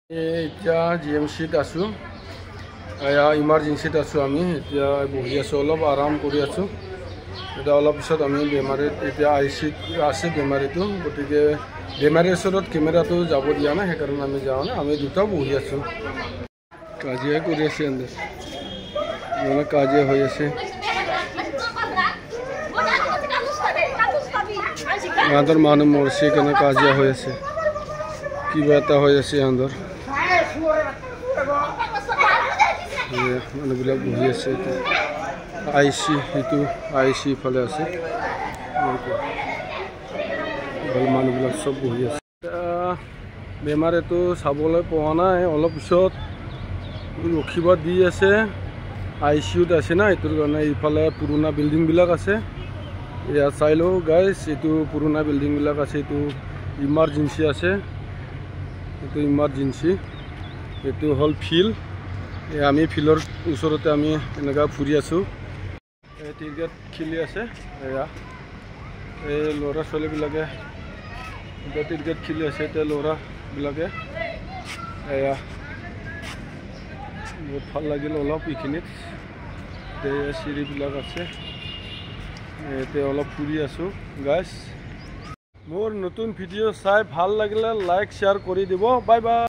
এতিয়া GMCত আছোঁ, ইমাৰ্জেঞ্চিত আছোঁ। আমি এতিয়া বহি আছোঁ, অলপ আৰাম কৰি আছোঁ। এতিয়া অলপ পিছত আমি বেমাৰীত এতিয়া ICUত আছে বেমাৰীটো, গতিকে বেমাৰীৰ ওচৰত কেমেৰাটো যাব দিয়া নাই, সেইকাৰণে আমি যাওঁ নাই। আমি দুটাও বহি আছোঁ, কাজিয়া কৰি আছে, মানে কাজিয়া হৈ আছে। ইহঁতৰ মানুহ মৰছে কাৰণে কাজিয়া হৈ আছে, কিবা এটা হৈ আছে ইহঁতৰ। মানুহবিলাক বহি আছে এতিয়া IC, সেইটো IC ইফালে আছে, মানুহবিলাক চব বহি আছে। বেমাৰীটো চাবলৈ পোৱা নাই, অলপ পিছত ৰখিব দি আছে। ICUত আছে না, এইটোৰ কাৰণে ইফালে পুৰণা বিল্ডিংবিলাক আছে। ইয়াত চাই লওঁ গাইজ, এইটো পুৰণা বিল্ডিংবিলাক আছে, এইটো ইমাৰ্জেঞ্চি আছে, এইটো ইমাৰ্জেঞ্চি। এইটো হ'ল ফিল্ড, আমি ফিল্ডৰ ওচৰতে আমি এনেকুৱা ফুৰি আছোঁ। ক্ৰিকেট খেলি আছে, এয়া এই ল'ৰা ছোৱালীবিলাকে এতিয়া ক্ৰিকেট খেলি আছে। এতিয়া ল'ৰাবিলাকে এয়া বহুত ভাল লাগিল অলপ এইখিনিত। এতিয়া চিৰিবিলাক আছে, এতিয়া অলপ ফুৰি আছোঁ গাইজ। মোৰ নতুন ভিডিঅ' চাই ভাল লাগিলে লাইক শ্বেয়াৰ কৰি দিব। Bye bye.